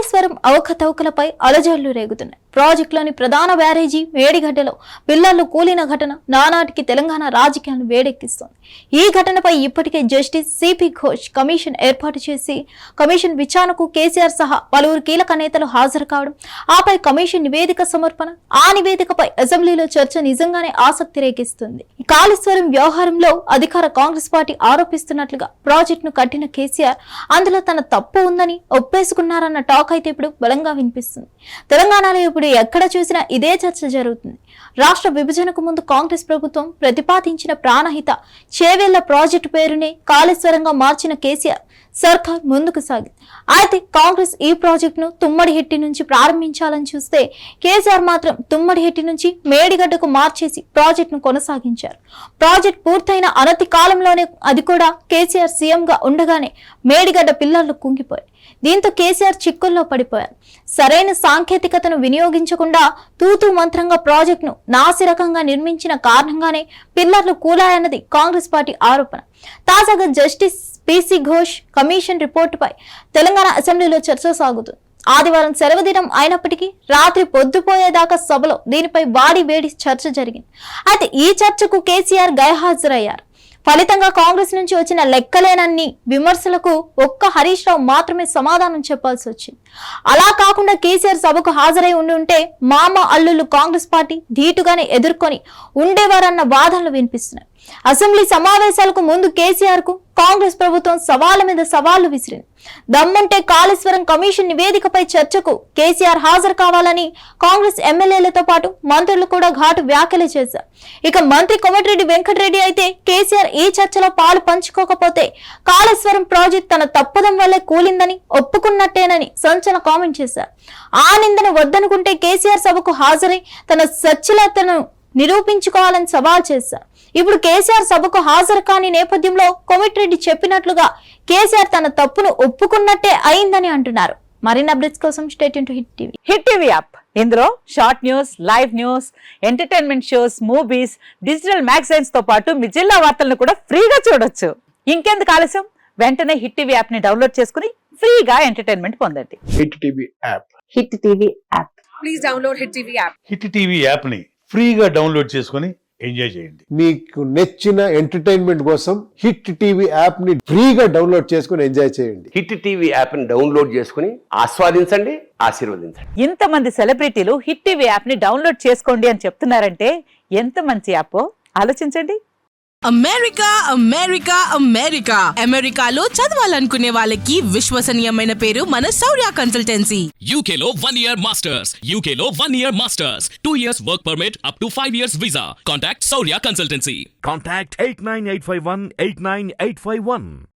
కాళేశ్వరం అవకతవకలపై అలజడులు రేగుతున్నాయి. ప్రాజెక్టులోని ప్రధాన బ్యారేజీ మేడిగడ్డలో పిల్లర్లు కూలిన ఘటన నానాటికి తెలంగాణ రాజకీయాలను వేడెక్కిస్తోంది. ఈ ఘటనపై ఇప్పటికే జస్టిస్ సిపి ఘోష్ కమిషన్ ఏర్పాటు చేసి కమిషన్ విచారణకు కేసీఆర్ సహా పలువురు కీలక నేతలు హాజరు కావడం, ఆపై కమిషన్ నివేదిక సమర్పణ, ఆ నివేదికపై అసెంబ్లీలో చర్చ నిజంగానే ఆసక్తి రేగిస్తుంది. కాళేశ్వరం వ్యవహారంలో అధికార కాంగ్రెస్ పార్టీ ఆరోపిస్తున్నట్లుగా ప్రాజెక్టును కట్టిన కేసీఆర్ అందులో తన తప్పు ఉందని ఒప్పేసుకున్నారన్న టాక్ అయితే ఇప్పుడు బలంగా వినిపిస్తుంది. తెలంగాణలో ఇప్పుడు ఎక్కడ చూసినా ఇదే చర్చ జరుగుతుంది. రాష్ట్ర విభజనకు ముందు కాంగ్రెస్ ప్రభుత్వం ప్రతిపాదించిన ప్రాణహిత చేవేళ్ల ప్రాజెక్టు పేరునే కాళేశ్వరంగా మార్చిన కేసీఆర్ సర్కార్ ముందుకు సాగింది. అయితే కాంగ్రెస్ ఈ ప్రాజెక్టును తుమ్మడిహెట్టి నుంచి ప్రారంభించాలని చూస్తే కేసీఆర్ మాత్రం తుమ్మడిహెట్టి నుంచి మేడిగడ్డకు మార్చేసి ప్రాజెక్టును కొనసాగించారు. ప్రాజెక్టు పూర్తయిన అనతి కాలంలోనే, అది కూడా కేసీఆర్ సీఎంగా ఉండగానే మేడిగడ్డ పిల్లర్లు కుంగిపోయాయి. దీంతో కేసీఆర్ చిక్కుల్లో పడిపోయారు. సరైన సాంకేతికతను వినియోగించకుండా తూతూ మంత్రంగా ప్రాజెక్టును నాసిరకంగా నిర్మించిన కారణంగానే పిల్లర్లు కూలాయన్నది కాంగ్రెస్ పార్టీ ఆరోపణ. తాజాగా జస్టిస్ పిసి ఘోష్ కమిషన్ రిపోర్టుపై తెలంగాణ అసెంబ్లీలో చర్చ సాగుతుంది. ఆదివారం సెలవు దినం అయినప్పటికీ రాత్రి పొద్దుపోయేదాకా సభలో దీనిపై వాడి వేడి చర్చ జరిగింది. అయితే ఈ చర్చకు కేసీఆర్ గైర్హాజరయ్యారు. ఫలితంగా కాంగ్రెస్ నుంచి వచ్చిన లెక్కలేనన్ని విమర్శలకు ఒక్క హరీష్ రావు మాత్రమే సమాధానం చెప్పాల్సి వచ్చింది. అలా కాకుండా కేసీఆర్ సభకు హాజరై ఉంటే మామ అల్లుళ్ళు కాంగ్రెస్ పార్టీ ధీటుగానే ఎదుర్కొని ఉండేవారన్న వాదనలు వినిపిస్తున్నాయి. అసెంబ్లీ సమావేశాలకు ముందు కేసీఆర్ కు కాంగ్రెస్ ప్రభుత్వం సవాళ్ల మీద సవాళ్లు విసిరింది. దమ్ముంటే కాళేశ్వరం కమిషన్ నివేదికపై చర్చకు కేసీఆర్ హాజరు కావాలని కాంగ్రెస్ ఎమ్మెల్యేలతో పాటు మంత్రులు కూడా ఘాటు వ్యాఖ్యలు చేశారు. ఇక మంత్రి కోమటిరెడ్డి వెంకటరెడ్డి అయితే కేసీఆర్ ఈ చర్చలో పాలు పంచుకోకపోతే కాళేశ్వరం ప్రాజెక్ట్ తన తప్పదం వల్లే కూలిందని ఒప్పుకున్నట్టేనని సంచలన కామెంట్ చేశారు. ఆ నిందను వద్దనుకుంటే కేసీఆర్ సభకు హాజరై తన సచ్ఛిలతను నిరూపించుకోవాలని సవాల్ చేశారు. ఇప్పుడు కేసీఆర్ సభకు హాజరు కాని నేపథ్యంలో కోమటిరెడ్డి చెప్పినట్లుగా కేసీఆర్ తన తప్పును ఒప్పుకున్నట్టే అయిందని అంటున్నారు. మరిన్ని అప్డేట్స్ కోసం stay tune to hit TV. Hit TV app, ఇందులో short news, live news, entertainment shows, movies, digital magazines తో పాటు మీ జిల్లా వార్తలను కూడా ఫ్రీగా చూడొచ్చు. ఇంకెందుకు ఆలస్యం, వెంటనే హిట్ టీవీ యాప్ ని డౌన్లోడ్ చేసుకుని ఫ్రీగా ఎంటర్టైన్మెంట్ పొందండి. Hit TV app. Hit TV app. Please download hit TV app. Hit TV app ని ఫ్రీగా డౌన్లోడ్ చేసుకుని ఎంజాయ్ చేయండి. మీకు నచ్చిన ఎంటర్టైన్మెంట్ కోసం హిట్ టీవీ యాప్ ని ఫ్రీగా డౌన్లోడ్ చేసుకుని ఎంజాయ్ చేయండి. హిట్ టీవీ యాప్ ని డౌన్లోడ్ చేసుకుని ఆస్వాదించండి, ఆశీర్వదించండి. ఇంతమంది సెలబ్రిటీలు హిట్ టీవీ యాప్ ని డౌన్లోడ్ చేసుకోండి అని చెప్తున్నారంటే ఎంత మంచి యాప్ ఆలోచించండి. అమెరికా అమెరికా అమెరికా అమెరికాలో చదవాలనుకునే వాళ్ళకి విశ్వసనీయమైన పేరు మన శౌర్య కన్సల్టెన్సీ. UK లో 1 year masters, UK లో 1 year masters, 2 years work permit up to 5 years visa. Contact Saurya Consultancy. Contact 89851 89851.